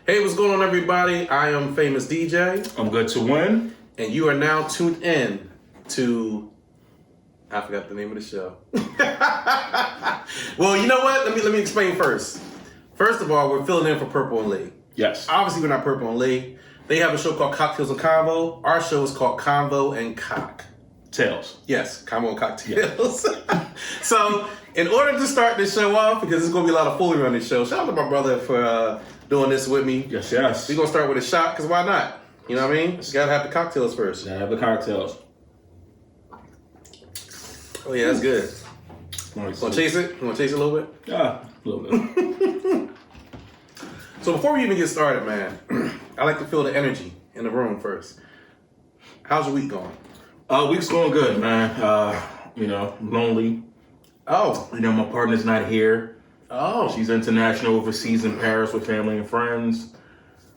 Hey, what's going on, everybody? I am Famous DJ. I'm Good2Win. And you are now tuned in to... I forgot the name of the show. Well, you know what? Let me explain first. First of all, we're filling in for Purple and Lee. Yes. Obviously, we're not Purple and Lee. They have a show called Cocktails and Convo. Our show is called Convo and Cock. Tails. Yes, Convo and Cocktails. Yeah. So, in order to start this show off, because there's going to be a lot of foolery on this show, shout out to my brother for doing this with me. Yes. We're going to start with a shot, because why not? You know what I mean? You got to have the cocktails first. Gotta have the cocktails. Oh, yeah, that's good. Nice. Want to chase it? You want to chase it a little bit? Yeah, a little bit. So before we even get started, man, I like to feel the energy in the room first. How's your week going? Week's going good, man. Lonely. Oh. My partner's not here. Oh. She's international overseas in Paris with family and friends.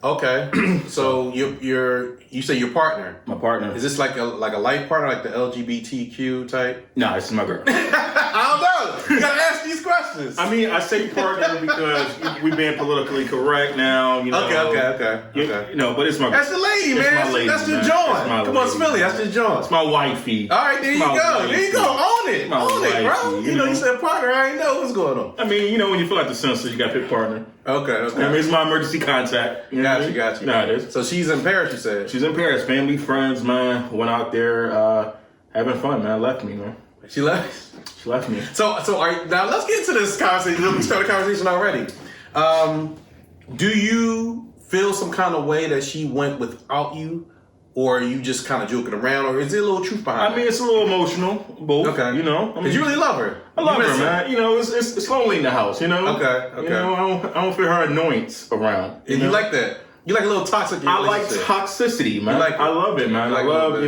Okay. So you say your partner. My partner. Is this like a life partner, like the LGBTQ type? Nah, this is my girl. I don't know. You gotta ask these questions. I mean, I say partner because we're being politically correct now. Okay. But it's my. That's the lady, it's man. My lady, that's your man. joint. Come on, Smilly. That's your joint. It's my wifey. All right, there you go. There you go. Own it. Own it, bro. You said partner. I ain't know what's going on. I mean, when you feel like the censor, you got to pick partner. Okay. I mean, it's my emergency contact. Got you. Nah, it is. So she's in Paris, you said? She's in Paris. Family, friends, man. Went out there having fun, man. Left me, man. She left? She left me. So now let's get into this conversation. We started a conversation already. Do you feel some kind of way that she went without you? Or are you just kind of joking around? Or is there a little truth behind it? I mean, it's a little emotional, both. Okay. Because you really love her. I love her, man. It's lonely in the house, Okay. I don't feel her annoyance around. You like that? You like a little toxic I like toxicity, man. I love it, man. I love,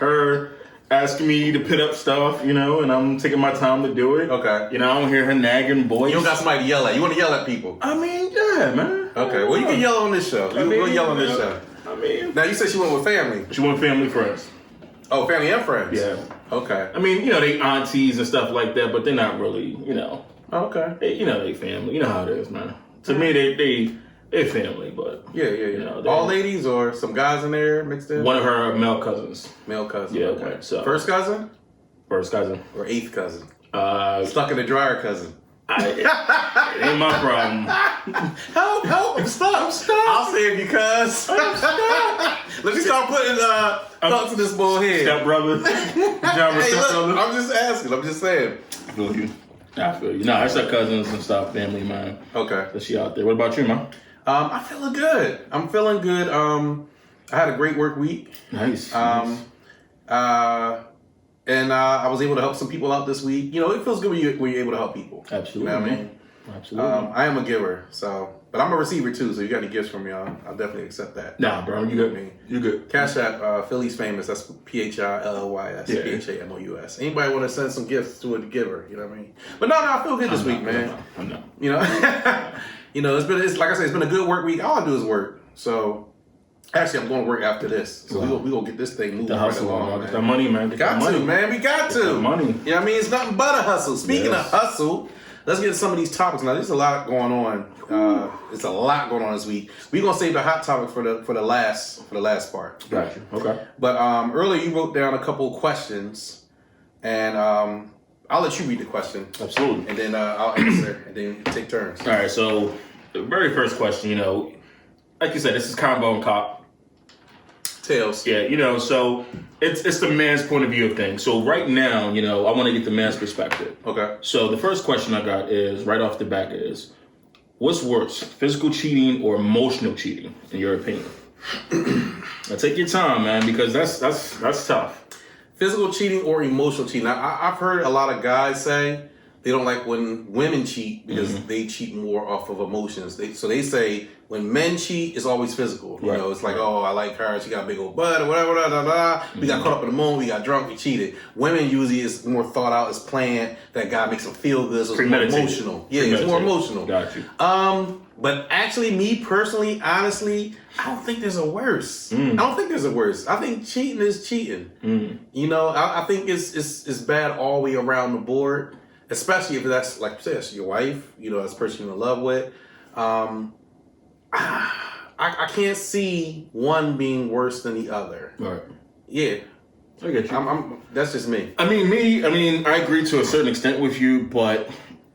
her asking me to put up stuff, and I'm taking my time to do it. Okay. I don't hear her nagging voice. You don't got somebody to yell at. You want to yell at people. I mean, yeah, man. Okay. Well, you can yell on this show. We'll yell on this show. I mean, now you said she went with family. She went with family friends. Oh, family and friends. Yeah. Okay. I mean, they aunties and stuff like that, but they're not really, Okay. They family. You know how it is, man. To me, they're family, but yeah. All ladies or some guys in there mixed in. One of her male cousins. Male cousin. Yeah. Okay. So first cousin. First cousin. Or eighth cousin. Stuck in the dryer cousin. It ain't my problem. Help! I'm stuck. I'll save you, cuz. Let me start putting thoughts in this bull head. Step brother. Hey, look, I'm just asking. I'm just saying. I feel you. No, it's her cousins and stuff, family, man. Okay. So she out there. What about you, man? I'm feeling good. I had a great work week. Nice. And I was able to help some people out this week. It feels good when you're able to help people. Absolutely. You know what I mean? Absolutely. I am a giver, but I'm a receiver too. So you got any gifts from me, I'll definitely accept that. Nah, bro, you good. You good. Cash App, Philly's Famous. That's PHILLYS, PHAMOUS. Anybody want to send some gifts to a giver? You know what I mean? But no, I feel good this week, man. I know. It's like I said, it's been a good work week. All I do is work. So. Actually, I'm going to work after this. So we're going to get this thing moving right along, man. Get that money, man. We got to, man. We got to. Get that money. You know what I mean? It's nothing but a hustle. Speaking of hustle, let's get to some of these topics. Now, there's a lot going on. It's a lot going on this week. We're going to save the hot topic for the last part. Gotcha. Okay. But earlier, you wrote down a couple questions, and I'll let you read the question. Absolutely. And then I'll answer, and then take turns. All right. So the very first question, like you said, this is Combo and Cop. Tails. Yeah, so it's the man's point of view of things. So right now, I want to get the man's perspective. Okay. So the first question I got is, right off the back is, what's worse, physical cheating or emotional cheating, in your opinion? Now take your time, man, because that's tough. Physical cheating or emotional cheating. I've heard a lot of guys say they don't like when women cheat because they cheat more off of emotions. So they say when men cheat, it's always physical. Right. It's like, oh, I like her, she got a big old butt or whatever, We got caught up in the moment, we got drunk, we cheated. Women usually is more thought out, it's planned, that guy makes them feel good, so it's more emotional. Yeah, it's more emotional. Got you. But actually, me personally, honestly, I don't think there's a worse. I don't think there's a worse. I think cheating is cheating. I think it's bad all the way around the board. Especially if that's, like you said, your wife, that's the person you're in love with. I can't see one being worse than the other. Right. Yeah. I get you. That's just me. I mean, I agree to a certain extent with you, but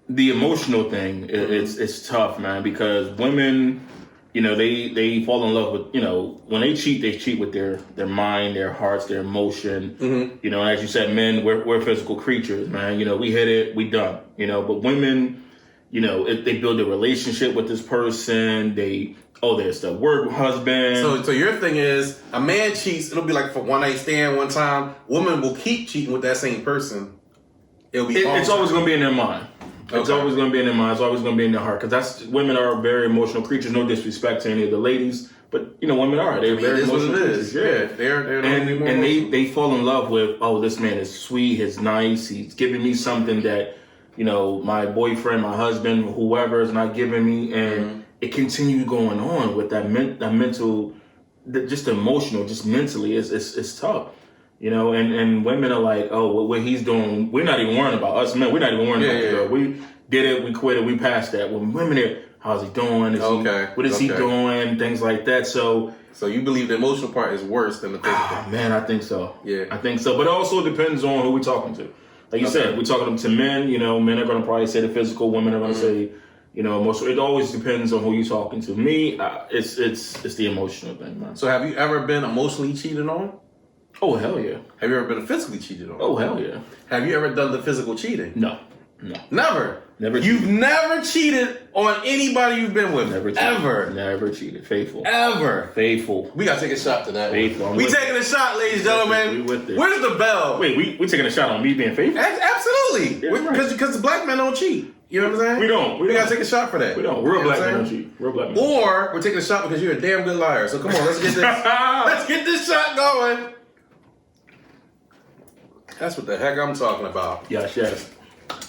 the emotional thing, it's tough, man, because women, you know, they fall in love with, you know, when they cheat with their mind, their hearts, their emotion. Mm-hmm. You know, and as you said, men, we're physical creatures, man. You know, we hit it, we done. You know, but women, you know, they build a relationship with this person. There's the work husband. So your thing is, a man cheats, it'll be like for one night stand one time. Woman will keep cheating with that same person. It's always going to be in their mind. Okay. It's always going to be in their mind. It's always going to be in their heart. Because women are very emotional creatures. No disrespect to any of the ladies, but you know, women are. They're very emotional creatures. Yeah, they're and they fall in love with. Oh, this man is sweet. He's nice. He's giving me something that, you know, my boyfriend, my husband, whoever is not giving me, and it continues going on with that mental, just emotional, just mentally. It's tough. You know, and women are like, oh, what he's doing, we're not even worrying about us men. We're not even worrying about the girl. We did it, we quit it, we passed that. When women are, how's he doing? What is he doing? Things like that. So you believe the emotional part is worse than the physical? Man, I think so. Yeah, I think so. But it also depends on who we're talking to. Like you said, we're talking to men. You know, men are going to probably say the physical. Women are going to say, you know, emotional. It always depends on who you're talking to. Me, it's the emotional thing, man. So have you ever been emotionally cheated on? Oh, hell yeah. Have you ever been physically cheated on? Oh, hell yeah. Have you ever done the physical cheating? No. Never? Never cheated. You've never cheated on anybody you've been with? Never cheated. Ever? Never cheated. Faithful. Ever? Faithful. We got to take a shot to that. Faithful. We taking a shot, ladies and gentlemen. We with this. Where's the bell? Wait, we taking a shot on me being faithful? Absolutely. Because the black men don't cheat. You know what I'm saying? We don't. We got to take a shot for that. We don't. Real black men don't cheat. Real black men. Or we're taking a shot because you're a damn good liar. So come on, let's get this. Let's get this shot going. That's what the heck I'm talking about. Yes.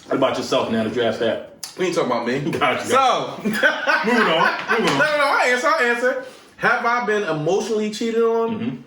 What about yourself now that you asked that? We ain't talking about me. Gotcha. So, moving on. No, I'll answer. Have I been emotionally cheated on?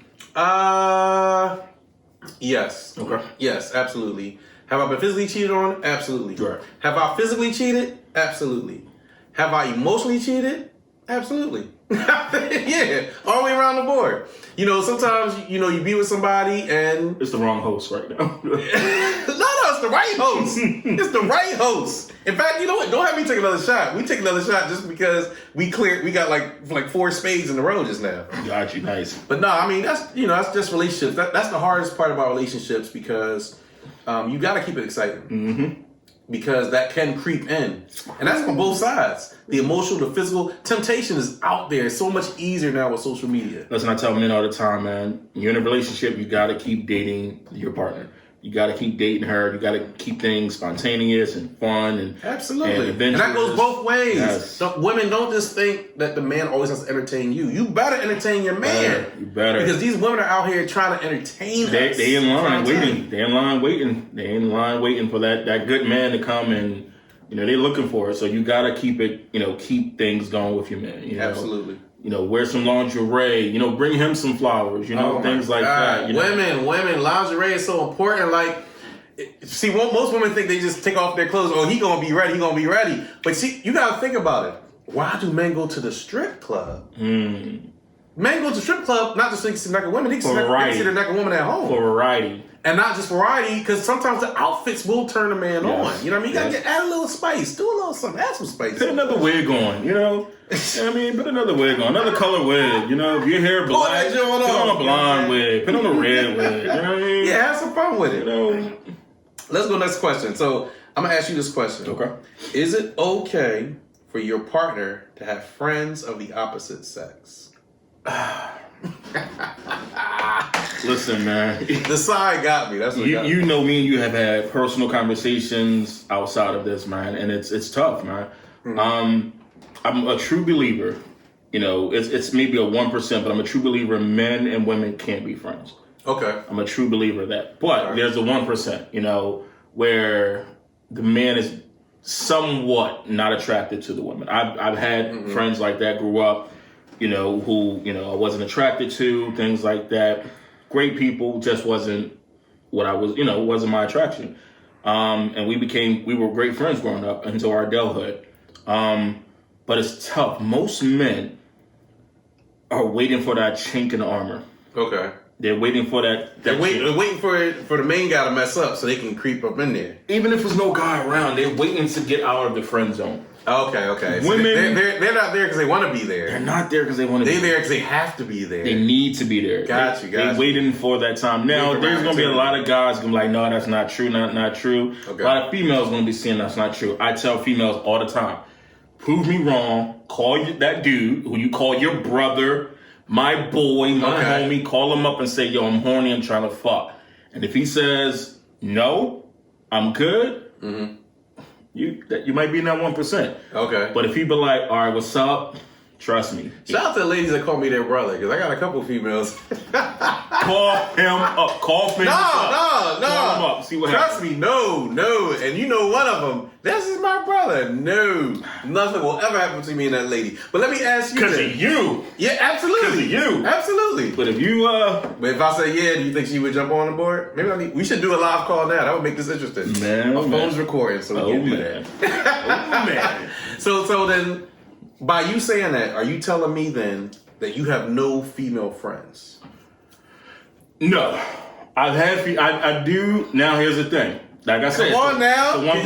Yes. Okay. Yes, absolutely. Have I been physically cheated on? Absolutely. Right. Have I physically cheated? Absolutely. Have I emotionally cheated? Absolutely. Yeah, all the way around the board. You know, sometimes, you know, you be with somebody and... It's the wrong host right now. No, it's the right host. It's the right host. In fact, you know what? Don't have me take another shot. We take another shot just because we got like 4 spades in a row just now. Got you, nice. But no, I mean, that's just relationships. That's the hardest part about relationships because you got to keep it exciting. Mm-hmm. Because that can creep in. And that's on both sides. The emotional, the physical. Temptation is out there. It's so much easier now with social media. Listen, I tell men all the time, man, you're in a relationship, you got to keep dating your partner. You got to keep dating her. You got to keep things spontaneous and fun. And absolutely. And that goes both ways. Yes. Women don't just think that the man always has to entertain you. You better entertain your man. You better. Because these women are out here trying to entertain us. They in line waiting. They in line waiting. They in line waiting for that good man to come and, you know, they're looking for it. So you got to keep it, you know, keep things going with your man. You know? Absolutely. You know, wear some lingerie, you know, bring him some flowers, you know, things like that. You know? Women, lingerie is so important. Like, see, most women think they just take off their clothes. Oh, he gonna be ready. But see, you gotta think about it. Why do men go to the strip club? Men go to the strip club not just so they can see naked women, they can see the naked woman at home. For variety. And not just variety, because sometimes the outfits will turn a man on. You know what I mean? You gotta add a little spice, do a little something, add some spice. Put another wig on, you know? Put another wig on, another color wig, you know? If your hair black, put on a blonde wig, put on a red wig, you know what I mean? Yeah, have some fun with it. You know? Let's go next question. So, I'm gonna ask you this question. Okay. Is it okay for your partner to have friends of the opposite sex? Listen, man. The side got me. That's what you know. Me and you have had personal conversations outside of this, man, and it's tough, man. Mm-hmm. I'm a true believer. You know, it's maybe a 1%, but I'm a true believer. Men and women can't be friends. Okay. I'm a true believer of that. But there's a 1%. You know, where the man is somewhat not attracted to the woman. I've had friends like that. Grew up. You know, who, you know, I wasn't attracted to, things like that. Great people, just wasn't what I was, you know, wasn't my attraction. And we were great friends growing up until our adulthood. But it's tough. Most men are waiting for that chink in the armor. Okay. They're waiting for that. They're waiting for the main guy to mess up so they can creep up in there. Even if there's no guy around, they're waiting to get out of the friend zone. Okay. So Women, they're not there because they want to be there. They're not there because they want to be there. They're there because they have to be there. They need to be there. Got you. They're waiting for that time. Now, there's going to be a lot of guys going to be like, no, that's not true, not true. Okay. A lot of females going to be saying that's not true. I tell females all the time, prove me wrong. Call that dude who you call your brother, my boy, my homie. Call him up and say, yo, I'm horny, I'm trying to fuck. And if he says, no, I'm good, you might be in that 1%. Okay. But if he be like, all right, what's up? Trust me. Shout out to the ladies that call me their brother, because I got a couple of females. Call him up. Call him No. Call him up. See what happens. Trust me, no. And you know one of them, this is my brother. No. Nothing will ever happen to me and that lady. But let me ask you Because of you. Yeah, absolutely. Because of you. Absolutely. But if you, But if I say yeah, do you think she would jump on the board? Maybe we should do a live call now. That would make this interesting. Man. My phone's recording, so we can't do that. Man. So then, by you saying that, are you telling me then that you have no female friends? No. I've had, I do. Now here's the thing. Like I said, come on now. The 1%.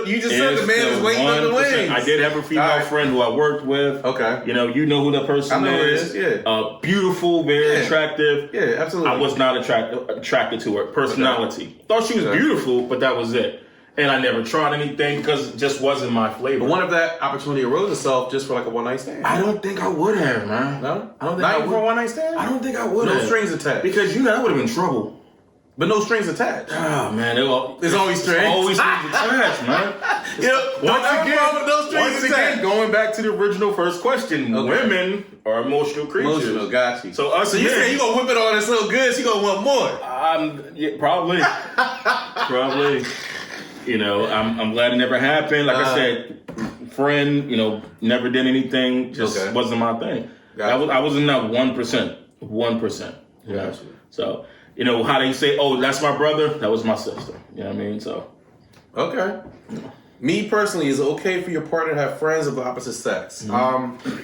You just said the man is waiting on the wings. I did have a female friend who I worked with. Okay. You know who the person is. Yeah. Beautiful, very attractive. Yeah, absolutely. I was not attracted to her personality. Okay. Thought she was beautiful, but that was it. And I never tried anything because it just wasn't my flavor. But what if that opportunity arose itself just for like a one night stand? I don't think I would have, man. No? I don't think Not I even would. for a one night stand? I don't think I would have. No strings attached. Because that would have been trouble. But no strings attached. Oh, man. There's always strings. Always strings attached, man. Once again, going back to the original first question, women are emotional creatures. Emotional, got you. So you say you gonna whip it on it so good, she gonna want more. Yeah, probably. Probably. I'm glad it never happened. Like I said, friend, never did anything. Just wasn't my thing. I was in that 1%. 1%. Gotcha. So, how they say, oh, that's my brother, that was my sister. You know what I mean? So. Okay. Me personally, is it okay for your partner to have friends of the opposite sex? Mm-hmm.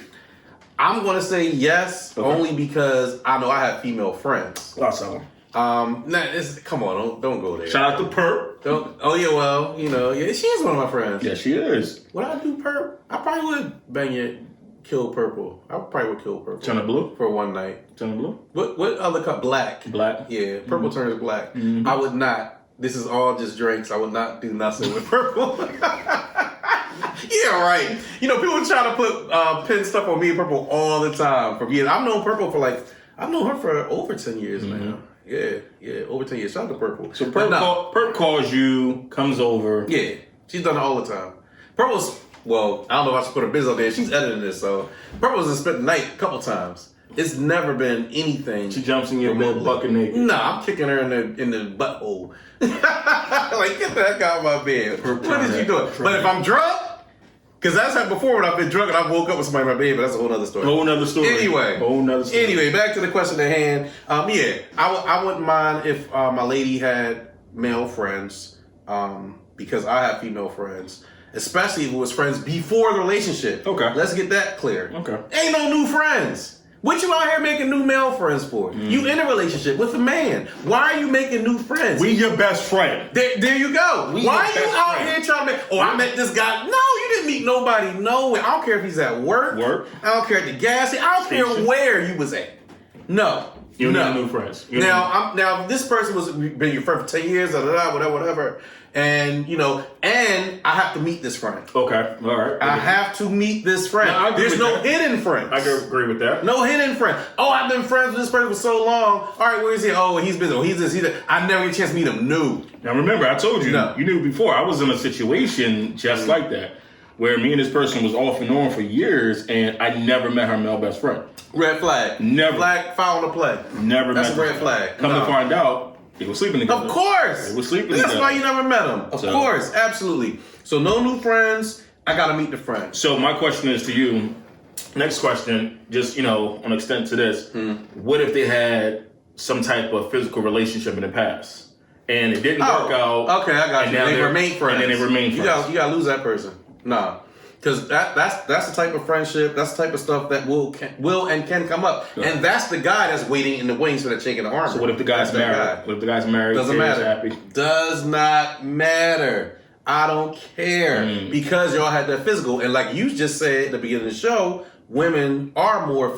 I'm going to say yes, only because I know I have female friends. Awesome. Come on, don't go there. Shout out to Perp. She is one of my friends. Yeah, she is. Would I do Perp? I probably would bang it, kill Purple. I probably would kill Purple. Turn it blue? For one night. Turn it blue? What other color? Black. Black? Yeah, Purple turns black. Mm-hmm. I would not. This is all just drinks. I would not do nothing with Purple. Yeah, right. People try to put pin stuff on me and Purple all the time. I've known Purple I've known her for over 10 years now. Yeah, over 10 years. Shout out to Purple. So Perp calls you, comes over. Yeah, she's done it all the time. Purple's, I don't know if I should put her biz on there. She's editing this, so Purple's spent the night a couple times. It's never been anything. She jumps in your bed bucket naked. Nah, I'm kicking her in the butthole. Like, get the heck out of my bed. What is you doing? But if I'm drunk, because that's happened before when I've been drunk and I woke up with somebody in my bed, but that's a whole other story. Anyway, back to the question at hand. I wouldn't mind if my lady had male friends, because I have female friends, especially if it was friends before the relationship. Okay. Let's get that clear. Okay. Ain't no new friends. What you out here making new male friends for? You in a relationship with a man. Why are you making new friends? We your best friend. There you go. Why are you out here trying to make... I met this guy. No, you didn't meet nobody nowhere. I don't care if he's at work. I don't care at the gas station. I don't care where you was at. No. You need new friends. Now, this person been your friend for 10 years, whatever. And, and I have to meet this friend. Okay. All right. I have to meet this friend. No, there's no hidden friends. I can agree with that. No hidden friend. Oh, I've been friends with this person for so long. All right, where is he? Oh, he's busy. Oh, he's this, he's that. I never get a chance to meet him. No. Now, remember, I told you, you knew before, I was in a situation just like that, where me and this person was off and on for years, and I never met her male best friend. Red flag. Never. Flag, foul on the play. Never That's met a red flag. Come to find out, they were sleeping together. Of course. They were sleeping together. That's why you never met them. Of course. Absolutely. So no new friends. I got to meet the friends. So my question is to you. Next question, just, on extent to this. What if they had some type of physical relationship in the past and it didn't work out? Okay, I got you. They remain friends. And then they remain friends. You got to lose that person. Nah. Because that's the type of friendship, that's the type of stuff that will and can come up. Yeah. And that's the guy that's waiting in the wings for the chick in the armor. So what if the guy's married? What if the guy's married? Doesn't matter. Happy? Does not matter. I don't care. Because y'all had that physical. And like you just said at the beginning of the show, women are more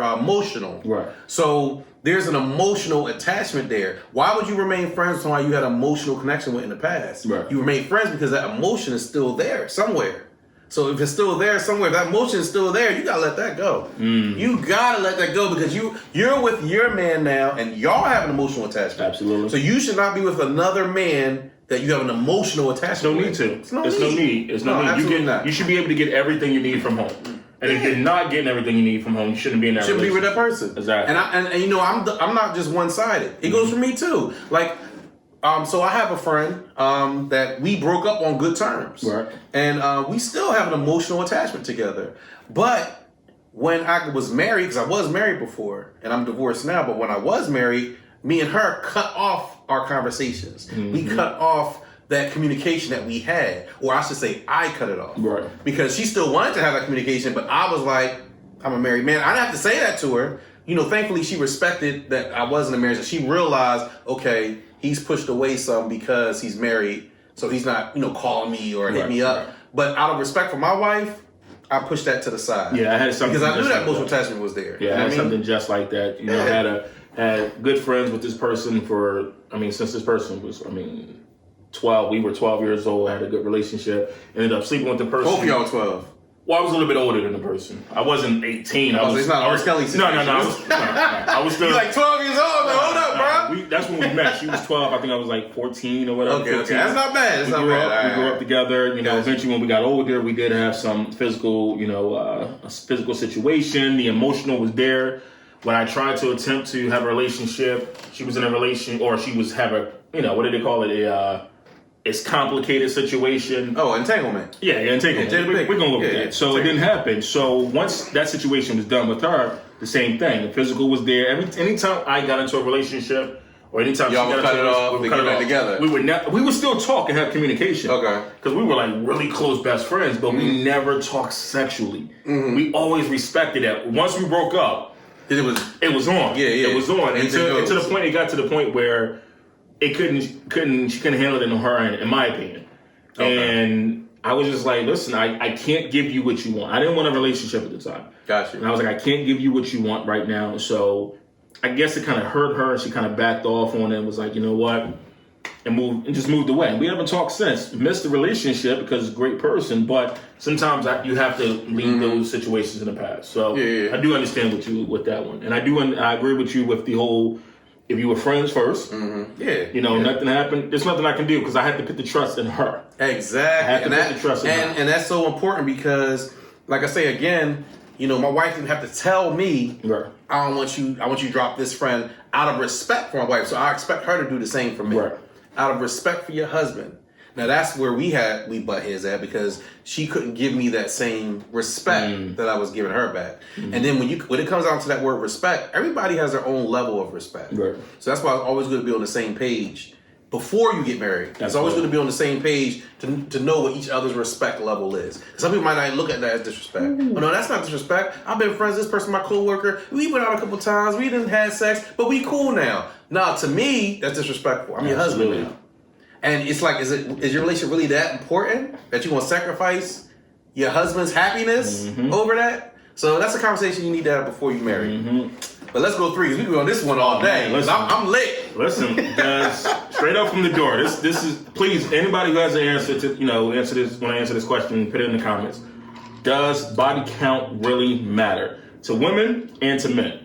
emotional. Right. So there's an emotional attachment there. Why would you remain friends with somebody you had an emotional connection with in the past? Right. You remain friends because that emotion is still there somewhere. So if it's still there somewhere, that emotion is still there, you gotta let that go. You gotta let that go because you're with your man now and y'all have an emotional attachment. Absolutely. So you should not be with another man that you have an emotional attachment with. It's no need. You should be able to get everything you need from home. And if you're not getting everything you need from home, you shouldn't be in that relationship. Shouldn't be with that person. Exactly. And you know, I'm not just one-sided. It goes for me too. Like, so I have a friend that we broke up on good terms. Right. And we still have an emotional attachment together. But when I was married, because I was married before, and I'm divorced now, but when I was married, me and her cut off our conversations. We cut off that communication that we had, or I should say I cut it off. Right. Because she still wanted to have that communication, but I was like, I'm a married man. I didn't have to say that to her. You know, thankfully she respected that I wasn't a marriage. And she realized, okay, he's pushed away some because he's married, so he's not, calling me or hit me up. Right. But out of respect for my wife, I pushed that to the side. Yeah, I had something because I knew that emotional attachment was there. Yeah, I had something just like that. I had good friends with this person since this person was, 12. We were 12 years old. I had a good relationship. Ended up sleeping with the person. Both of y'all 12. Well, I was a little bit older than the person. I wasn't 18. It's not R. Kelly situation. No. I was still. You're like 12 years old. Hold up, bro. That's when we met. She was 12. I think I was like 14 or whatever. Okay. That's not bad. We grew up together. Eventually when we got older, we did have some physical, a physical situation. The emotional was there. When I tried to attempt to have a relationship, she was in a relation, or she was having, what do they call it? It's complicated situation. Oh, entanglement. Yeah, entanglement. We're going to look at that. So it didn't happen. So once that situation was done with her, the same thing. The physical was there. Anytime I got into a relationship, or anytime y'all she got into a relationship, we cut it off together. We would still talk and have communication. Okay. Because we were like really close best friends, but we never talked sexually. We always respected that. Once we broke up, it was on. Yeah. It was on. And to the point, it got to the point where she couldn't handle it on her end, in my opinion. Okay. And I was just like, listen, I can't give you what you want. I didn't want a relationship at the time. Gotcha. And I was like, I can't give you what you want right now. So I guess it kind of hurt her. She kind of backed off on it and was like, you know what? And just moved away. We haven't talked since. Missed the relationship because it's a great person, but sometimes you have to leave those situations in the past. So I do understand with that one. And I agree with you with the whole, if you were friends first, nothing happened. There's nothing I can do because I had to put the trust in her. Exactly. I had to put the trust in her. And that's so important because, like I say again, my wife didn't have to tell me, right. I want you to drop this friend out of respect for my wife. So I expect her to do the same for me. Right. Out of respect for your husband. Now that's where we butt heads at because she couldn't give me that same respect that I was giving her back. And then when it comes down to that word respect, everybody has their own level of respect. Right. So that's why it's always good to be on the same page before you get married. It's always good to be on the same page to know what each other's respect level is. Some people might not look at that as disrespect. Oh, no, that's not disrespect. I've been friends with this person, my coworker. We went out a couple times. We didn't have sex, but we cool now. Now, to me, that's disrespectful. I'm your husband now. And it's like, is your relationship really that important that you're going to sacrifice your husband's happiness over that? So that's a conversation you need to have before you marry. But let's go 3 because we can go on this one all day. I'm lit. Listen, guys, straight up from the door. This is, please, anybody who has an answer to, want to answer this question, put it in the comments. Does body count really matter to women and to men?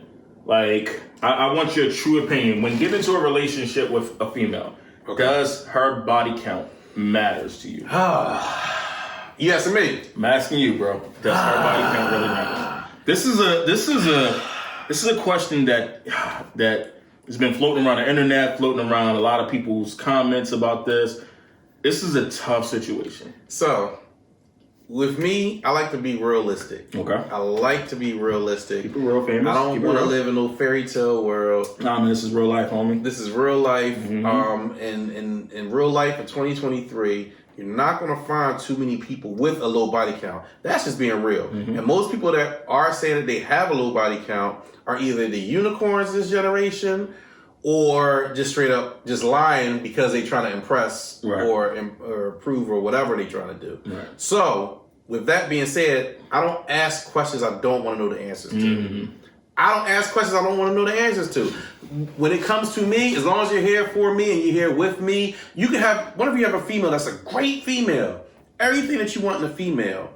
Like, I want your true opinion. When getting into a relationship with a female, does her body count matters to you? You asking me? I'm asking you, bro. Does her body count really matter? This is a question that has been floating around the internet, floating around a lot of people's comments about this. This is a tough situation. So, with me, I like to be realistic. Okay. I like to be realistic. Keep it real, famous. I don't want to live in no fairy tale world. Nah, man, this is real life, homie. This is real life. In real life in 2023, you're not going to find too many people with a low body count. That's just being real. And most people that are saying that they have a low body count are either the unicorns this generation or just straight up just lying because they trying to impress or prove or whatever they trying to do. Right. So, with that being said, I don't ask questions I don't want to know the answers to. I don't ask questions I don't want to know the answers to. When it comes to me, as long as you're here for me and you're here with me, you can have, what if you have a female that's a great female? Everything that you want in a female.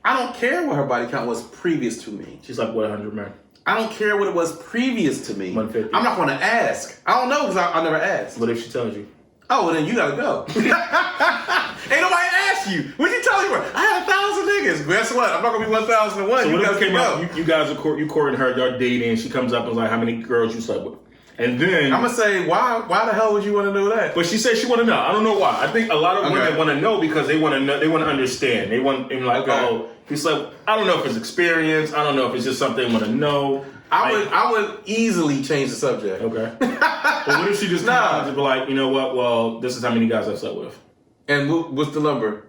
I don't care what her body count was previous to me. She's like, what, 100 men? I don't care what it was previous to me. 150. I'm not going to ask. I don't know because I never asked. What if she tells you? Oh, well then you gotta go. Ain't nobody asked you. What you telling me? I had 1,000 niggas. Guess what? I'm not gonna be 1,001. So you what guys if it came up? You guys are you courting her, y'all dating, and she comes up and is like, how many girls you slept with? And then I'm gonna say, why the hell would you want to know that? But she said she want to know. I don't know why. I think a lot of women want to know because they want to know. They want to understand. They want and like, oh, he's like, I don't know if it's experience. I don't know if it's just something they want to know. I would easily change the subject. Okay. But what if she just comes and be like, you know what? Well, this is how many guys I slept with. And what's the number?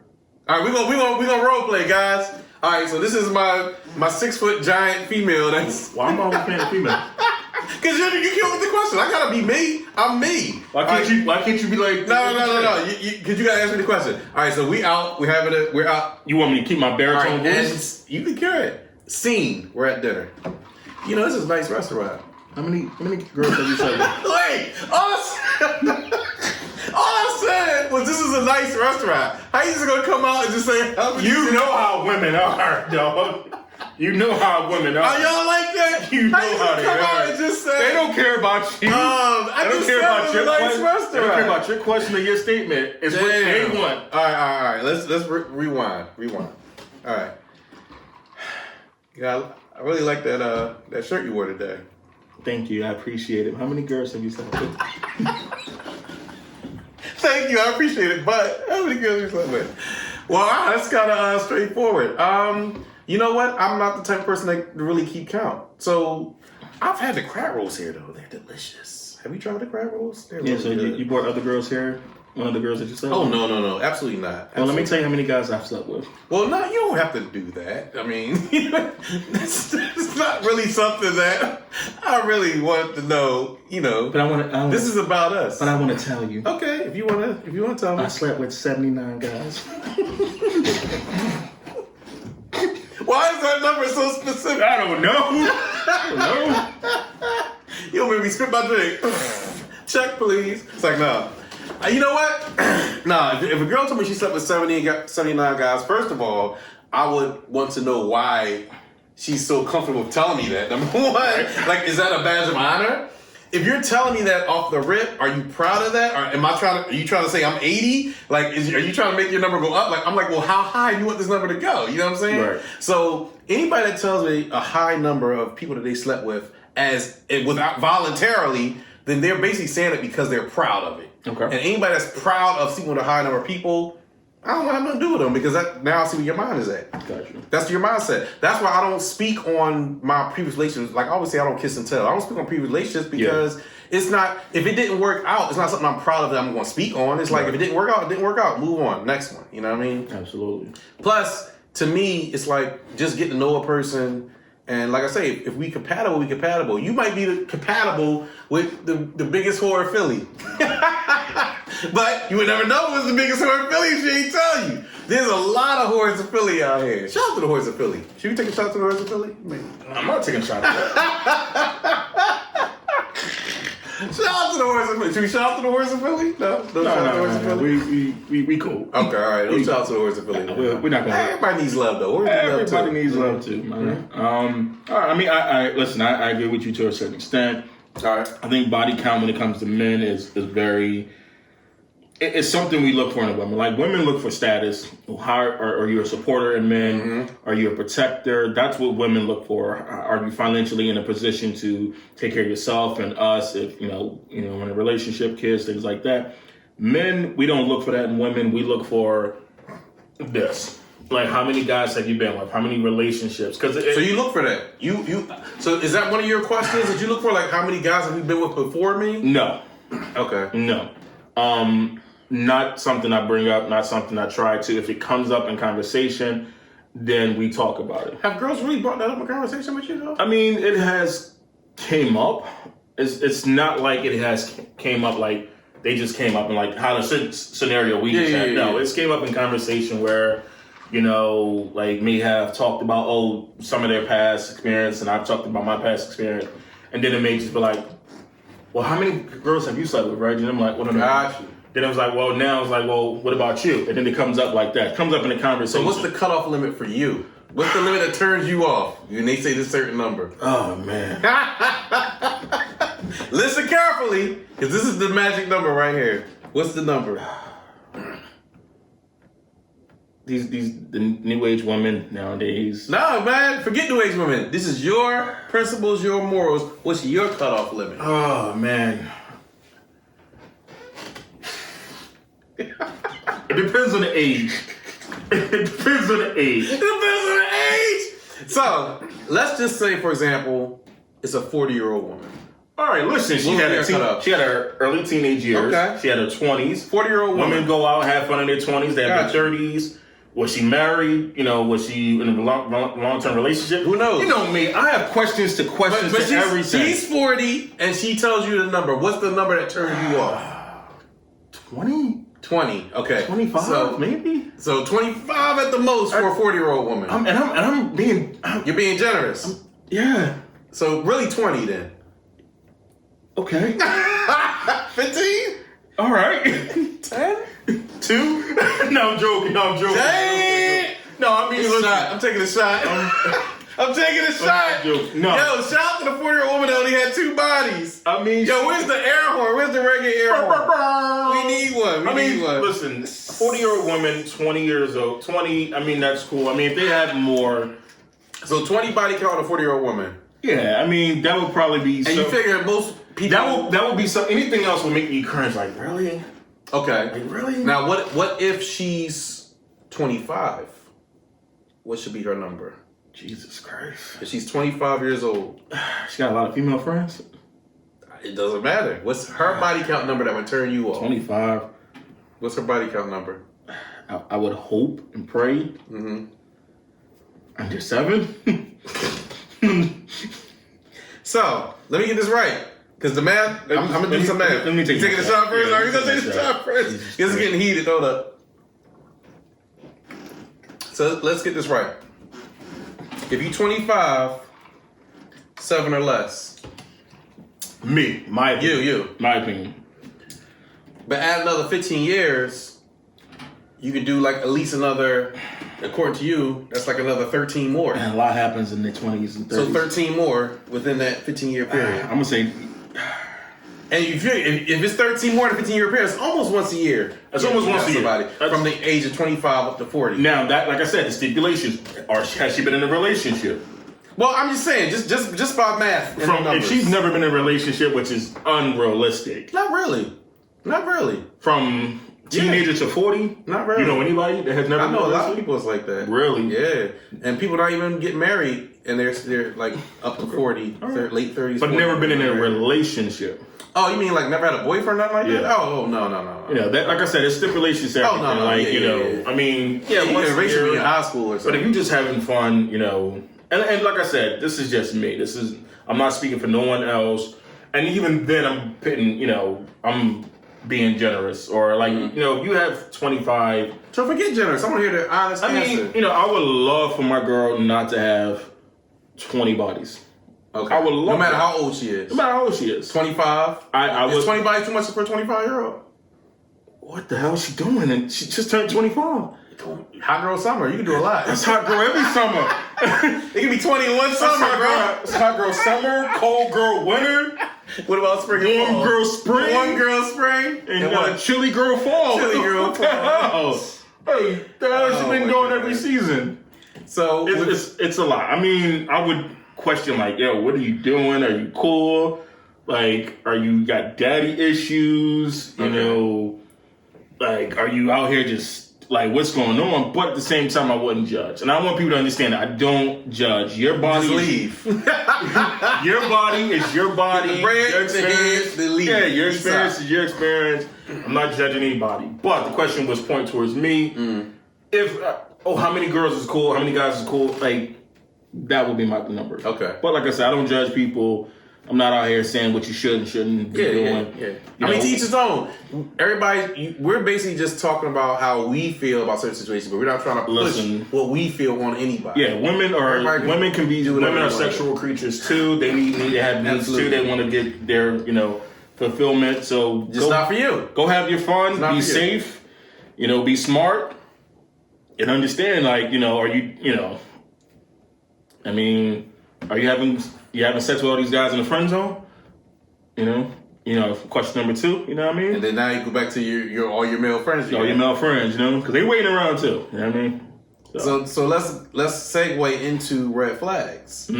All right, we gonna role play, guys. All right, so this is my 6 foot giant female. That's why I'm always playing a female. Because you killed with the question. I gotta be me. I'm me. Why can't you be like? No. Because you gotta answer the question. All right, so we out. We're out. You want me to keep my baritone voice? You can carry it. Scene. We're at dinner. You know, this is a nice restaurant. How many girls have you slept with? Wait, all I said was this is a nice restaurant. How you just gonna come out and just say, you know how women are, dog. You know how women are. Are y'all like that? You know how they come are. out and just say, they don't care about you. I don't care about your question. They don't care about your question or your statement. It's what they want. All right. Let's rewind. All right. Yeah, I really like that shirt you wore today. Thank you. I appreciate it. How many girls have you slept with? Thank you. I appreciate it. But how many girls have you slept with? Well, that's kind of straightforward. You know what? I'm not the type of person that really keep count. So I've had the crab rolls here, though. They're delicious. Have you tried the crab rolls? They're really so good. You brought other girls here? One of the girls that you slept with? Oh, no. Absolutely not. Well, let me tell you how many guys I've slept with. Well, no, you don't have to do that. I mean, it's not really something that I really want to know, you know. But I want to. This is about us. But I want to tell you. Okay, if you want to tell me. I slept with 79 guys. Why is that number so specific? I don't know. You don't make me spit my drink. Check, please. It's like, no. You know what? If a girl told me she slept with 79 guys, first of all, I would want to know why she's so comfortable telling me that. Number one, like, is that a badge of honor? If you're telling me that off the rip, are you proud of that? Or are you trying to say I'm 80? Like, are you trying to make your number go up? Like, I'm like, well, how high do you want this number to go? You know what I'm saying? Right. So anybody that tells me a high number of people that they slept with without voluntarily, then they're basically saying it because they're proud of it. Okay. And anybody that's proud of sleeping with a high number of people, I don't have nothing to do with them because now I see where your mind is at. Gotcha. That's your mindset. That's why I don't speak on my previous relationships. Like I always say, I don't kiss and tell. I don't speak on previous relationships because it's not, if it didn't work out, it's not something I'm proud of that I'm going to speak on. It's like, if it didn't work out, it didn't work out. Move on. Next one. You know what I mean? Absolutely. Plus, to me, it's like just getting to know a person. And like I say, if we compatible, we compatible. You might be compatible with the biggest whore in Philly. But you would never know it was the biggest whore in Philly if she ain't tell you. There's a lot of whores in Philly out here. Shout out to the whores in Philly. Should we take a shot to the whores in Philly? I'm not taking a shot at that. Shout out to the whores in Philly. Should we shout out to the whores in Philly? No, We cool. Okay, all right. Don't shout out to the whores in Philly. We're not gonna. Everybody needs love, though. Everybody needs love too, man. All right. I mean, I agree with you to a certain extent. All right. I think body count when it comes to men is very. It's something we look for in a woman. Like women look for status. Are you a supporter in men? Mm-hmm. Are you a protector? That's what women look for. Are you financially in a position to take care of yourself and us? If you know, in a relationship, kids, things like that. Men, we don't look for that in women. We look for this. Like, how many guys have you been with? How many relationships? So you look for that. So is that one of your questions that you look for? Like, how many guys have you been with before me? No. Okay. No. not something I bring up, not something I try to. If it comes up in conversation, then we talk about it. Have girls really brought that up in conversation with you though? I mean, it has came up. It's not like it has came up like they just came up and like how the scenario we just had. No, it's came up in conversation where, like me have talked about, some of their past experience, and I've talked about my past experience. And then it may just be like, well, how many girls have you slept with, right? And I'm like, what am I? Then it was like, well, now it's like, well, what about you? And then it comes up like that. It comes up in the conversation. So what's the cutoff limit for you? What's the limit that turns you off? And they say this certain number. Oh, man. Listen carefully, because this is the magic number right here. What's the number? The new age women nowadays. No, man, forget new age women. This is your principles, your morals. What's your cutoff limit? Oh, man. It depends on the age. It depends on the age. It depends on the age. So, let's just say, for example, it's a 40-year-old woman. All right, listen, she had her early teenage years. Okay. She had her 20s. 40-year-old woman. Women go out, have fun in their 20s. They have their 30s. Was she married? Was she in a long-term relationship? Who knows? You know me. I have questions to everything. She's 40, and she tells you the number. What's the number that turns you off? 20? 20. Okay. 25, so, maybe? So 25 at the most for a 40-year-old woman. I'm being... You're being generous. Yeah. So really 20 then. Okay. 15? All right. 10? 2? No, I'm joking. Dang! No, I mean, listen. I'm taking a shot. I'm taking a shot. No. Yo, shout out to the 40-year-old woman that only had 2 bodies. I mean, yo, where's the air horn? Where's the reggae air horn? We need one. We need one. Listen, 40-year-old woman, 20 years old. 20, I mean, that's cool. I mean, if they had more. So 20 body count on a 40-year-old woman. Yeah, I mean, that would probably be. And you figure most people. That would be something. Anything else would make me cringe. Like, really? Okay. Like, really? Now, what if she's 25? What should be her number? Jesus Christ. If she's 25 years old. She got a lot of female friends? It doesn't matter. What's her body count number that would turn you off? 25. What's her body count number? I would hope and pray. Mm-hmm. Under 7? So, let me get this right. Because the math, I'm going to do some math. Let me take you taking a shot first? Yeah, Are you going to take a shot first? It's getting heated. Hold up. So, let's get this right. If you're 25, 7 or less. Me. My opinion. You. My opinion. But add another 15 years, you could do like at least another, according to you, that's like another 13 more. And a lot happens in the 20s and 30s. So 13 more within that 15-year period. I'm going to say... And if it's 13 more than a 15-year period, it's almost once a year. It's almost once a year. Somebody from the age of 25 up to 40. Now, that, like I said, the stipulations, or has she been in a relationship? Well, I'm just saying, just by math. If she's never been in a relationship, which is unrealistic. Not really. From teenager to 40? Not really. You know anybody that has never been in a relationship? I know a lot of people is like that. Really? Yeah. And people don't even get married, and they're like up to 40, late 30s. But 40, never been in a relationship. Oh, you mean like never had a boyfriend or nothing like that? Oh, no. You know, that, like I said, it's stipulations. Oh, no. Like, Yeah. I mean, once a year in high school or something. But if you're just having fun, and like I said, this is just me. I'm not speaking for no one else. And even then, I'm pitting, I'm being generous. Or like, you have 25. So forget generous. I want to hear the honest answer. I would love for my girl not to have 20 bodies. Okay. I would love no matter that. how old she is. No matter how old she is. 25? Is 20 bodies too much for a 25-year-old? What the hell is she doing? And she just turned 25. Hot girl summer. You can do a lot. That's hot girl every summer. It can be 21 summer, bro. It's hot girl summer, cold girl winter. What about spring and fall? Warm girl spring. Warm girl spring. And what? Chilly girl fall. Chilly girl fall. Hey, the hell she been doing every season? So it's a lot. I mean, I would question like, yo, what are you doing? Are you cool? Like, are you got daddy issues? Like, are you out here just like what's going on? But at the same time, I wouldn't judge, and I want people to understand that I don't judge. Your body, just leave. Your body is your body. The bread, your experience, the head, the leave. Yeah, your experience is your experience. I'm not judging anybody. But the question was pointed towards me. If how many girls is cool? How many guys is cool? Like that would be my number. Okay. But like I said, I don't judge people. I'm not out here saying what you should and shouldn't be doing. Yeah. I mean, to each his own. Everybody, we're basically just talking about how we feel about certain situations, but we're not trying to push what we feel on anybody. Yeah, women are sexual creatures too. They need to have needs too. They want to get their fulfillment. So just not for you. Go have your fun. Be safe. Be smart and understand. Like are you I mean, are you having sex with all these guys in the friend zone? Question number 2. You know what I mean? And then now you go back to your all your male friends. All your male friends, because they waiting around too. You know what I mean? So let's segue into red flags.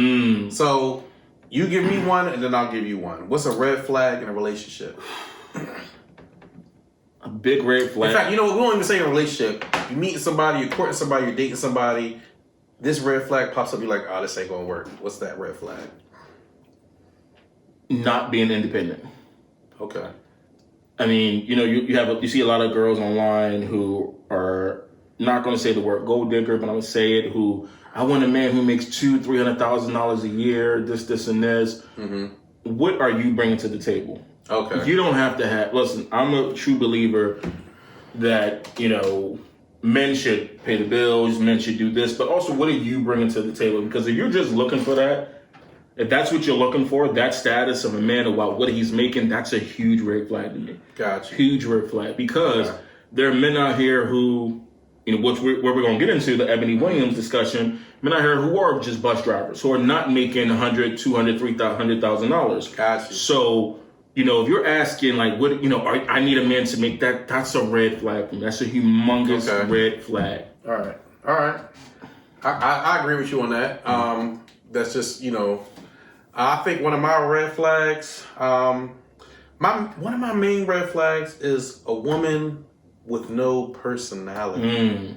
So you give me one, and then I'll give you one. What's a red flag in a relationship? A big red flag. In fact, we won't even say a relationship. You meeting somebody, you're courting somebody, you're dating somebody. This red flag pops up. You're like, oh, this ain't gonna work. What's that red flag? Not being independent. Okay. I mean, you see a lot of girls online who are not going to say the word gold digger, but I'm going to say it. Who I want a man who makes $200,000-$300,000 a year. This, and this. Mm-hmm. What are you bringing to the table? Okay. You don't have to have. Listen, I'm a true believer that men should pay the bills, men should do this, but also what are you bringing to the table? Because if you're just looking for that, if that's what you're looking for, that status of a man about what he's making, that's a huge red flag to me. Gotcha. Huge red flag. Because there are men out here who, where we're going to get into the Ebony Williams discussion, men out here who are just bus drivers, who are not making $100,000, $200,000, $300,000. Gotcha. So, if you're asking, like, what, I need a man to make that, that's a red flag for me. That's a humongous red flag. All right. I agree with you on that. That's just, I think one of my red flags, one of my main red flags is a woman with no personality.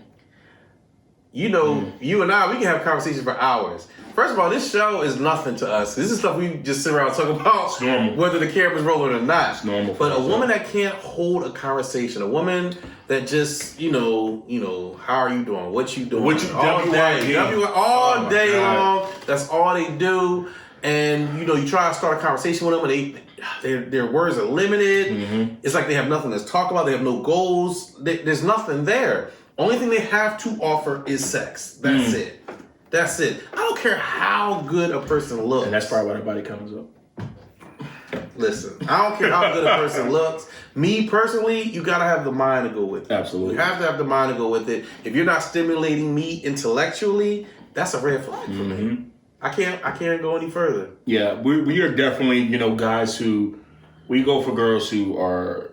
You and I, we can have conversations for hours. First of all, this show is nothing to us. This is stuff we just sit around and talk about, whether the camera's rolling or not. It's normal. But a woman that can't hold a conversation, a woman that just, how are you doing? What you doing? All day long. That's all they do. And, you try to start a conversation with them and their words are limited. Mm-hmm. It's like they have nothing to talk about. They have no goals. There's nothing there. Only thing they have to offer is sex. That's it. That's it. I don't care how good a person looks. And that's probably why the body comes up. Listen, I don't care how good a person looks. Me personally, you gotta have the mind to go with it. Absolutely. You have to have the mind to go with it. If you're not stimulating me intellectually, that's a red flag for me. I can't go any further. Yeah, we are definitely, guys who, we go for girls who are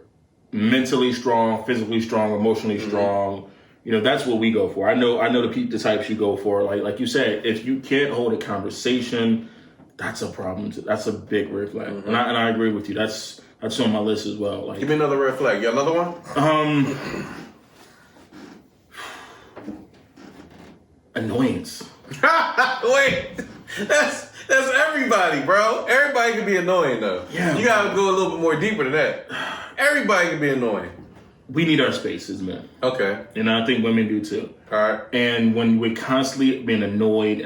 mentally strong, physically strong, emotionally strong. That's what we go for. I know the types you go for. Like you said, if you can't hold a conversation, that's a problem. That's a big red flag. Mm-hmm. And I agree with you. That's on my list as well. Like, give me another red flag. You got another one? Annoyance. Wait, that's everybody, bro. Everybody can be annoying though. Yeah, you gotta go a little bit more deeper than that. Everybody can be annoying. We need our spaces, man. Okay. And I think women do too. All right. And when we're constantly being annoyed.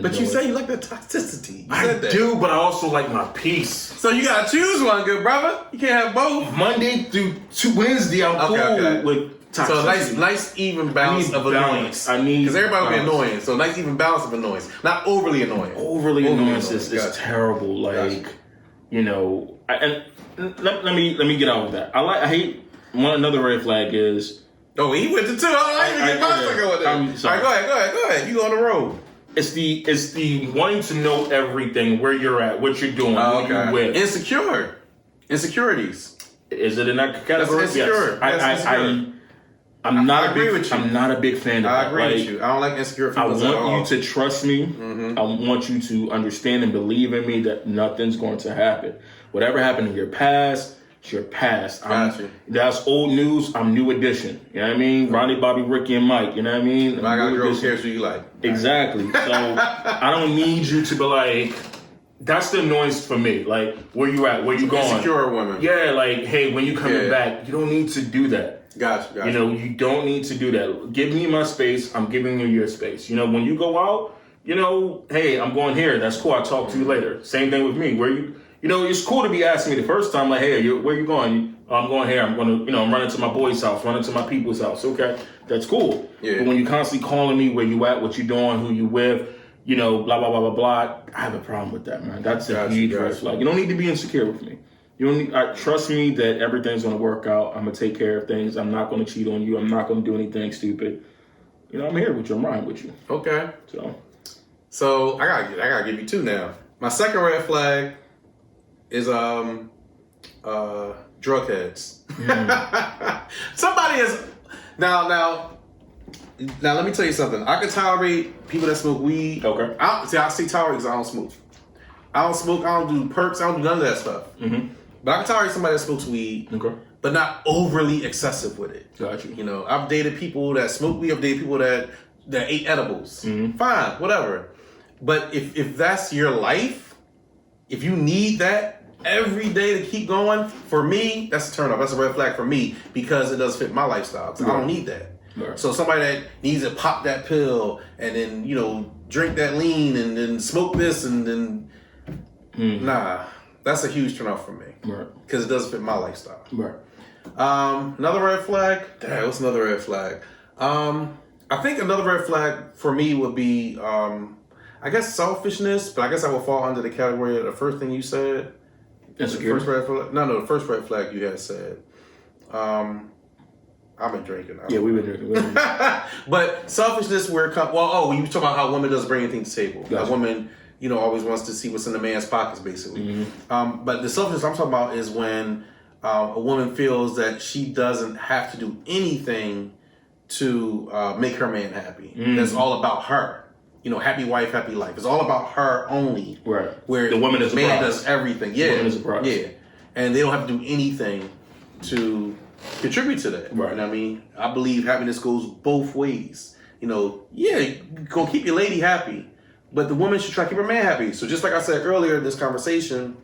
But you say you like the toxicity. I do, but I also like my peace. So you gotta choose one, good brother. You can't have both. Monday through to Wednesday, I'm cool with toxicity. So nice even balance of annoyance. I need because everybody will be annoying. So nice even balance of annoyance, not overly annoying. Overly annoyance is terrible. Like, and let me get out of that. I hate. Another red flag is. Oh, he went to two. I didn't even get my second one there. All right, go ahead. You go on the road. It's the wanting to know everything, where you're at, what you're doing, who you're with. Insecurities. Is it in that category? That's insecure. Yes. I'm not a big fan of that. I agree with you. I don't like insecure people. I want you to trust me. Mm-hmm. I want you to understand and believe in me that nothing's going to happen. Whatever happened in your past, it's your past. That's old news. I'm new edition. You know what I mean? Ronnie, Bobby, Ricky, and Mike. You know what I mean? I got a girl who cares who you like. Exactly. So I don't need you to be like, That's the annoyance for me. Like, where you at? Where you going? Insecure women. Yeah, like, hey, when you coming back, you don't need to do that. Gotcha. You know, you don't need to do that. Give me my space. I'm giving you your space. You know, when you go out, you know, hey, I'm going here. That's cool. I'll talk to you later. Same thing with me. Where you know, it's cool to be asking me the first time, like, hey, where you going? I'm going here. I'm going to, you know, I'm running to my boy's house, running to my people's house. Okay, that's cool. Yeah. But when you constantly calling me where you at, what you doing, who you with, you know, blah, blah, blah, blah, blah, I have a problem with that, man. That's a huge red flag. You don't need to be insecure with me. You don't need, trust me that everything's going to work out. I'm going to take care of things. I'm not going to cheat on you. I'm not going to do anything stupid. You know, I'm here with you. I'm riding with you. Okay. So I gotta give you two now. My second red flag is drug heads. Somebody is now let me tell you something. I can tolerate people that smoke weed. Okay. I say tolerate because I don't smoke. I don't do perks. I don't do none of that stuff. Mm-hmm. But I can tolerate somebody that smokes weed. Okay. But not overly excessive with it. Got you. You know, I've dated people that smoke weed. I've dated people that ate edibles. Mm-hmm. Fine, whatever. But if that's your life, if you need that every day to keep going, for me, that's a turn off. That's a red flag for me because it doesn't fit my lifestyle. So I don't need that. Right. So somebody that needs to pop that pill and then, you know, drink that lean and then smoke this and then, nah, that's a huge turn off for me. Right. Because it doesn't fit my lifestyle. Right. Another red flag? Damn, what's another red flag? I think another red flag for me would be, I guess selfishness, but I guess I would fall under the category of the first thing you said. Insecurity. The first red flag? No, the first red flag you had said. I've been drinking. Yeah, we've been drinking. But selfishness where it comes, when you talk about how woman doesn't bring anything to the table. Gotcha. A woman, you know, always wants to see what's in the man's pockets, basically. Mm-hmm. But the selfishness I'm talking about is when a woman feels that she doesn't have to do anything to make her man happy. Mm-hmm. That's all about her. You know, happy wife, happy life. It's all about her only. Right. Where the woman is a man prize. does everything. Yeah. The woman is a prize. Yeah. And they don't have to do anything to contribute to that. Right. You know what I mean? I believe happiness goes both ways. You know, yeah, you're going to keep your lady happy, but the woman should try to keep her man happy. So just like I said earlier in this conversation,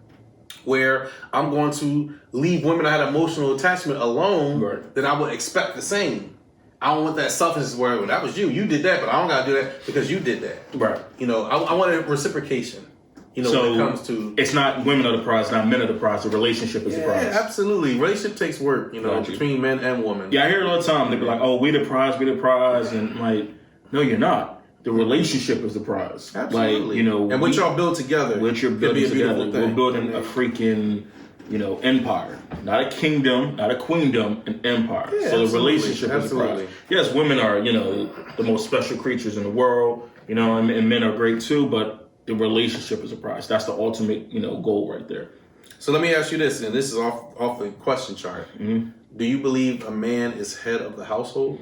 where I'm going to leave women I had emotional attachment alone, right, then I would expect the same. I don't want that selfishness where, well, that was you. You did that, but I don't got to do that because you did that. Right. You know, I want a reciprocation. You know, so when it comes to... It's not women are the prize, not men are the prize. The relationship is the prize. Yeah, absolutely. Relationship takes work, you know, between men and women. Yeah, I hear it all the time. They be like, oh, we the prize. And I'm like, no, you're not. The relationship is the prize. Absolutely. Like, you know... And what y'all build together. What you're building together. We're building a freaking... You know, empire, not a kingdom, not a queendom, an empire. Yeah, so the relationship is the prize. Yes, women are, you know, the most special creatures in the world, you know, and men are great too, but the relationship is a prize. That's the ultimate, you know, goal right there. So let me ask you this, and this is off the question chart. Mm-hmm. Do you believe a man is head of the household?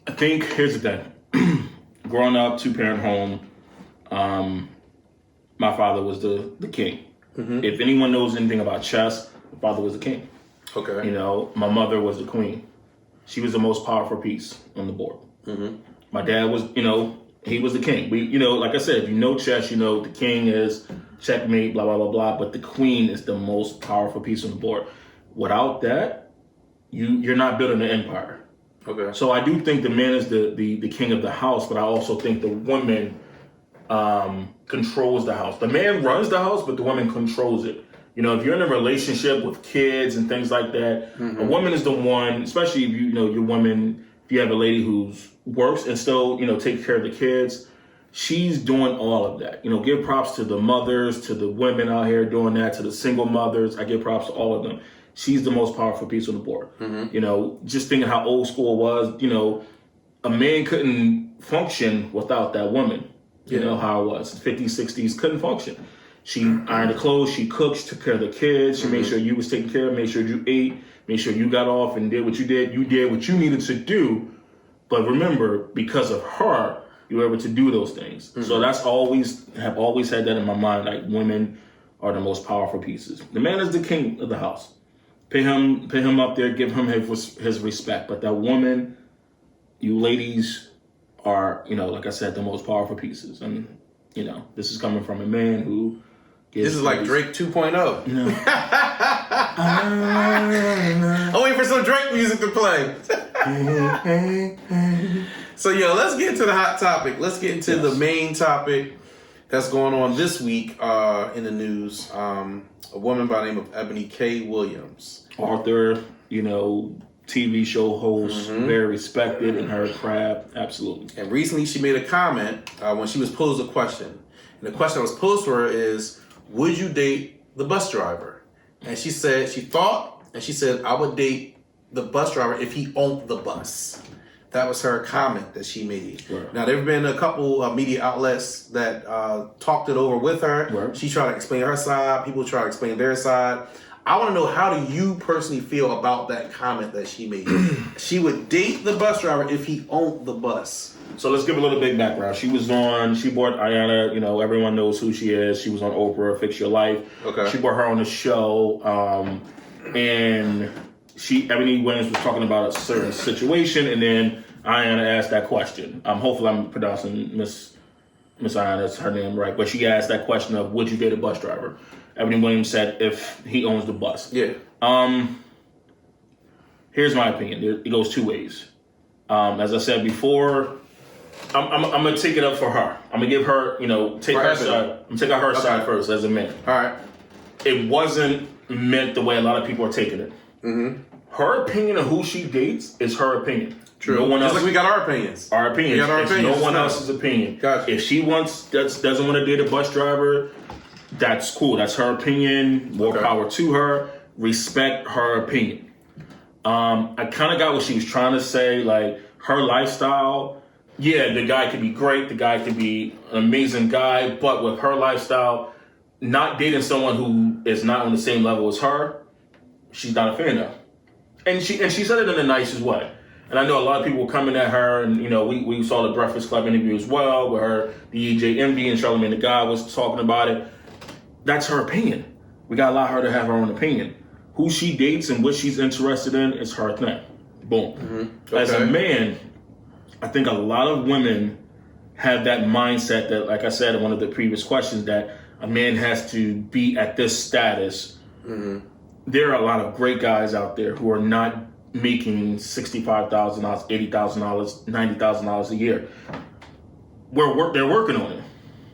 I think, here's the thing. Growing up, 2-parent home, my father was the king. Mm-hmm. If anyone knows anything about chess, my father was the king. Okay. You know, my mother was the queen. She was the most powerful piece on the board. Mm-hmm. My dad was, you know, he was the king. We, you know, like I said, if you know chess, you know the king is checkmate, blah, blah, blah, blah. But the queen is the most powerful piece on the board. Without that, you're not building an empire. Okay. So I do think the man is the king of the house, but I also think the woman controls the house. The man runs the house, but the woman controls it. You know, if you're in a relationship with kids and things like that, mm-hmm, a woman is the one, especially if you know your woman, if you have a lady who's works and still, you know, takes care of the kids, she's doing all of that. You know, give props to the mothers, to the women out here doing that, to the single mothers. I give props to all of them. She's the most powerful piece on the board. Mm-hmm. You know, just thinking how old school was, you know, a man couldn't function without that woman. You know how it was. 50s, 60s, couldn't function. She ironed the clothes, she cooked, she took care of the kids, she made sure you was taken care of, made sure you ate, made sure you got off and did what you did. You did what you needed to do. But remember, because of her, you were able to do those things. Mm-hmm. So that's always had that in my mind, like women are the most powerful pieces. The man is the king of the house. Pay him up there, give him his respect. But that woman, you ladies, are, you know, like I said, the most powerful pieces. And this is coming from a man who. This is like Drake 2.0. No. I'm waiting for some Drake music to play. So, let's get into the hot topic. Let's get into the main topic that's going on this week in the news. A woman by the name of Ebony K. Williams. Author, TV show host, very respected in her craft. Absolutely. And recently she made a comment when she was posed a question. And the question that was posed to her is, would you date the bus driver? And she said, I would date the bus driver if he owned the bus. That was her comment that she made. Right. Now, there have been a couple of media outlets that talked it over with her. Right. She tried to explain her side. People try to explain their side. I want to know, how do you personally feel about that comment that she made? She would date the bus driver if he owned the bus. So let's give a little bit background. She brought Ayanna, everyone knows who she is. She was on Oprah, Fix Your Life. Okay. She brought her on the show. And Ebony Williams was talking about a certain situation, and then Ayanna asked that question. Hopefully I'm pronouncing Miss Ayanna's her name right, but she asked that question of, would you date a bus driver? Ebony Williams said, if he owns the bus. Yeah. Here's my opinion. It goes two ways. As I said before, I'm gonna take it up for her. I'm gonna give her, take her side. I'm gonna take out her side first as a man. All right. It wasn't meant the way a lot of people are taking it. Mm-hmm. Her opinion of who she dates is her opinion. True. No one else. Just like we got our opinions. Our opinions. We got our opinions. No one else's opinion. Gotcha. If she doesn't want to date a bus driver, that's cool. That's her opinion. More power to her. Respect her opinion. I kind of got what she was trying to say. Like, her lifestyle. Yeah, the guy could be great. The guy could be an amazing guy. But with her lifestyle, not dating someone who is not on the same level as her, she's not a fan of. And she said it in the nicest way. And I know a lot of people were coming at her, and we saw the Breakfast Club interview as well, where her, the EJ Envy and Charlamagne the God was talking about it. That's her opinion. We gotta allow her to have her own opinion. Who she dates and what she's interested in is her thing. Boom. Mm-hmm. Okay. As a man, I think a lot of women have that mindset that, like I said in one of the previous questions, that a man has to be at this status. Mm-hmm. There are a lot of great guys out there who are not making $65,000, $80,000, $90,000 a year. They're working on it.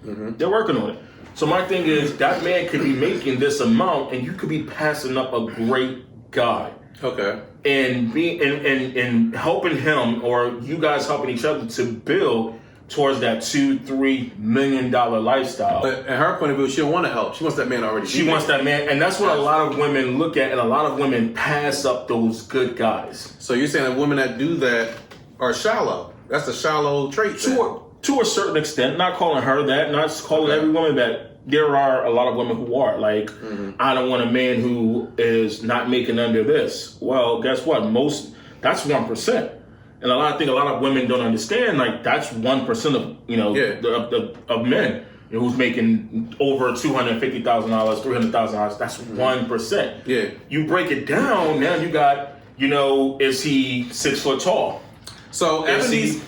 Mm-hmm. They're working on it. So my thing is, that man could be making this amount, and you could be passing up a great guy. Okay. And and helping him, or you guys helping each other to build towards that $2-3 million lifestyle. But in her point of view, she don't want to help. She wants that man already. She wants that man, and that's what a lot of women look at, and a lot of women pass up those good guys. So you're saying that women that do that are shallow? That's a shallow trait. To a certain extent, not calling her that, not calling every woman that. There are a lot of women who are like, I don't want a man who is not making under this. Well, guess what? That's 1%. And I think a lot of women don't understand, like, that's 1% of of men who's making over $250,000, $300,000. That's 1%. Yeah. You break it down, now you got, is he 6 foot tall? So Ebony's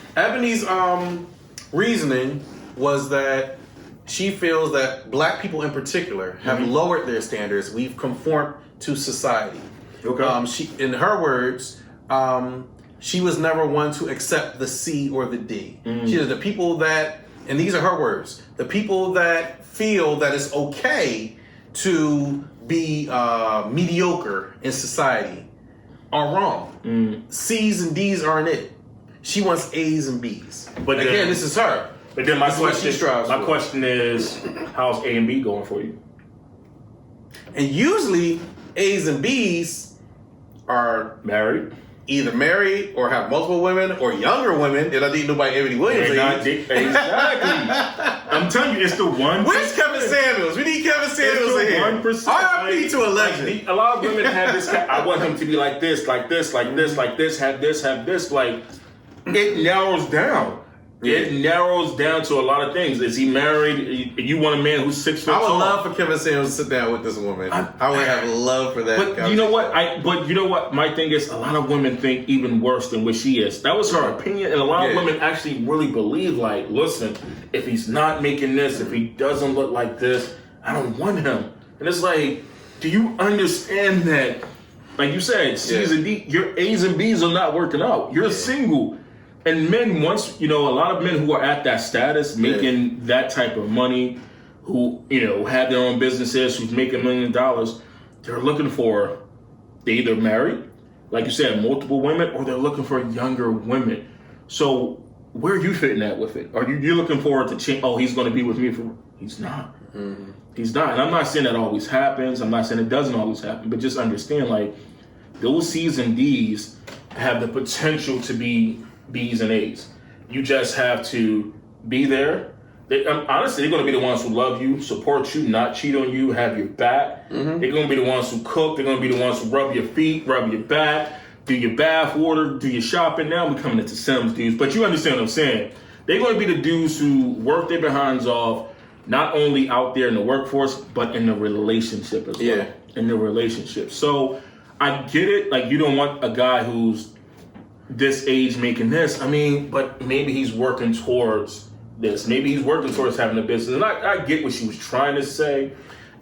reasoning was that she feels that black people in particular have lowered their standards. We've conformed to society. Okay. In her words, she was never one to accept the C or the D. She said the people that, and these are her words, the people that feel that it's okay to be mediocre in society are wrong. C's and D's aren't it. She wants A's and B's. But again, this is her. But then my question is, how's A and B going for you? And usually, A's and B's are married, either married or have multiple women or younger women. And I think nobody Ebony Williams exactly. I'm telling you, it's the one. Where's Kevin Samuels? We need Kevin Samuels in here. 1%. R.I.P. to a legend. A lot of women have this. I want him to be like this, like this, like this, like this. Have this, have this. Like, it narrows down. It narrows down to a lot of things. Is he married? You want a man who's 6 foot tall? I would love for Kevin Samuels to sit down with this woman. I would have love for that. But you know what? My thing is, a lot of women think even worse than what she is. That was her opinion, and a lot of women actually really believe, like, listen, if he's not making this, if he doesn't look like this, I don't want him. And it's like, do you understand that? Like you said, C's and D, your A's and B's are not working out. You're single. And men, once, a lot of men who are at that status, making that type of money, who, have their own businesses, who's making $1 million, they're looking for, they either married, like you said, multiple women, or they're looking for younger women. So where are you fitting at with it? Are you looking forward to change? Oh, he's going to be with me for, he's not. Mm-hmm. He's not. And I'm not saying that always happens. I'm not saying it doesn't always happen, but just understand, like, those C's and D's have the potential to be B's and A's. You just have to be there. Honestly, they're going to be the ones who love you, support you, not cheat on you, have your back. Mm-hmm. They're going to be the ones who cook. They're going to be the ones who rub your feet, rub your back, do your bath water, do your shopping. Now we're coming into Sims dudes, but you understand what I'm saying. They're going to be the dudes who work their behinds off, not only out there in the workforce, but in the relationship as well. In the relationship. So I get it. Like, you don't want a guy who's this age making this. I mean, but maybe he's working towards this. Maybe he's working towards having a business. And I get what she was trying to say.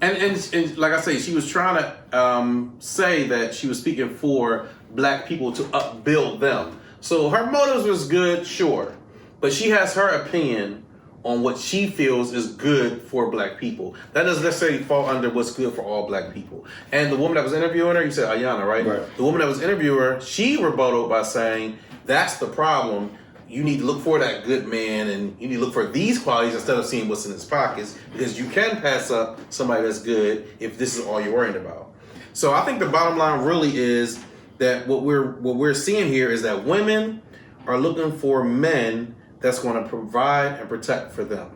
And like I say, she was trying to say that she was speaking for black people to upbuild them. So her motives was good, sure. But she has her opinion on what she feels is good for black people. That doesn't necessarily fall under what's good for all black people. And the woman that was interviewing her, you said Ayana, right? The woman that was interviewing her, she rebutted by saying, that's the problem. You need to look for that good man, and you need to look for these qualities instead of seeing what's in his pockets, because you can pass up somebody that's good if this is all you're worried about. So I think the bottom line really is that what we're seeing here is that women are looking for men that's going to provide and protect for them.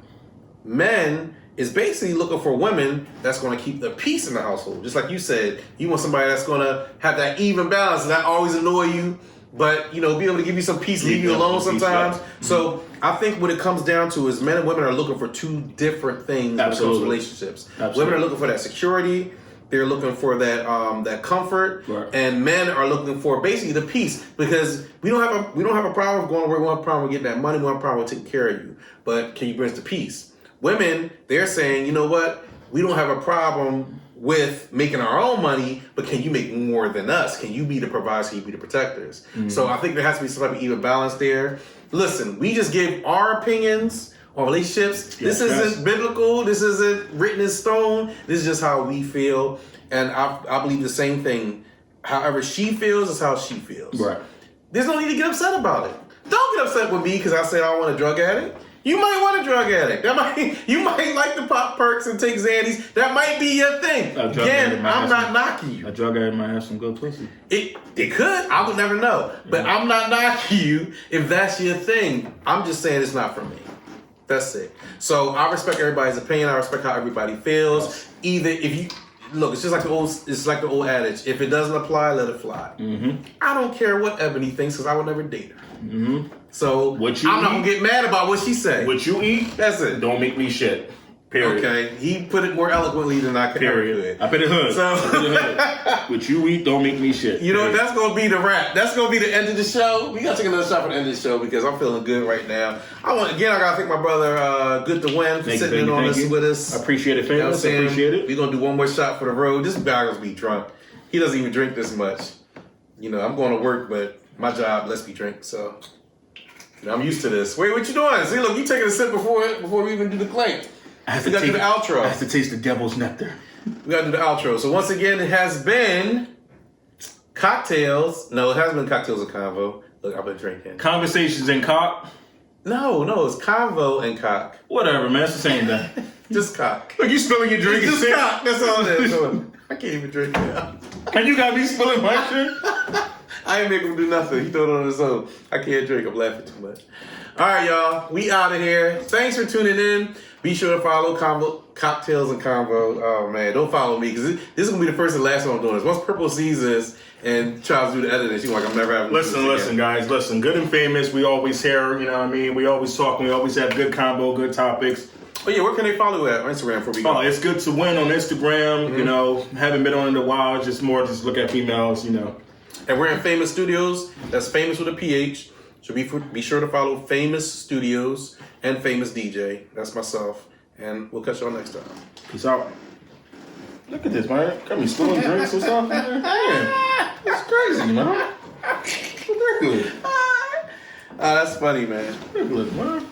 Men is basically looking for women that's going to keep the peace in the household. Just like you said, you want somebody that's going to have that even balance and not always annoy you, but, be able to give you some peace, leave you alone sometimes. So I think what it comes down to is men and women are looking for two different things in those relationships. Women are looking for that security. They're looking for that comfort, and men are looking for basically the peace, because we don't have a problem with going to work. We don't have a problem with getting that money. We don't have a problem with taking care of you. But can you bring us the peace? Women, they're saying, you know what? We don't have a problem with making our own money, but can you make more than us? Can you be the providers? Can you be the protectors? Mm-hmm. So I think there has to be some type of even balance there. Listen, we just give our opinions on relationships. This isn't biblical. This isn't written in stone. This is just how we feel. And I believe the same thing. However she feels is how she feels. Right. There's no need to get upset about it. Don't get upset with me because I said I want a drug addict. You might want a drug addict. You might like to pop perks and take Xannies. That might be your thing. Again, I'm not knocking you. A drug addict might have some good pussy. It could. I would never know. But I'm not knocking you if that's your thing. I'm just saying it's not for me. That's it. So I respect everybody's opinion. I respect how everybody feels. Either if you look, it's like the old adage. If it doesn't apply, let it fly. Mm-hmm. I don't care what Ebony thinks because I would never date her. Mm-hmm. So I'm not gonna get mad about what she said. What you eat, that's it. Don't make me shit. Period. Okay, he put it more eloquently than I could. Period. I put it hood. What you eat, don't make me shit. You know, that's gonna be the wrap. That's gonna be the end of the show. We gotta take another shot for the end of the show because I'm feeling good right now. I gotta thank my brother Good2Win for sitting in on this with us. I appreciate it, famous. I appreciate it. We're gonna do one more shot for the road. This guy gonna be drunk. He doesn't even drink this much. I'm going to work, but my job lets me drink, so I'm used to this. Wait, what you doing? See, look, you taking a sip before we even do the clank. We got to do the outro. I have to taste the devil's nectar. We got to do the outro. So once again, it has been cocktails. No, it hasn't been cocktails and convo. Look, I've been drinking. Conversations and cock? No, it's convo and cock. Whatever, man. It's the same thing. Just cock. Look, you spilling your drink. It's just cock. That's all it is. I can't even drink now. And you got me spilling my drink? I ain't making him do nothing. He threw it on his own. I can't drink. I'm laughing too much. All right, y'all. We out of here. Thanks for tuning in. Be sure to follow Cocktails and Convo. Oh man, don't follow me because this is gonna be the first and last one I'm doing this. Once Purple sees this and tries to do the editing, she's like, I'm never having. Listen, guys. Listen, Good and Famous. We always hear. You know what I mean? We always talk. We always have good combo, good topics. Oh yeah, where can they follow at on Instagram before we go? Oh, it's Good to Win on Instagram. Mm-hmm. You know, haven't been on in a while. Just look at females. You know. And we're in Famous Studios. That's Famous with a PH. So be sure to follow Famous Studios and Famous DJ. That's myself. And we'll catch y'all next time. Peace out. Look at this, man. Got me spilling drinks and stuff. Man, that's crazy, man. Ridiculous. That's funny, man. Ridiculous, man.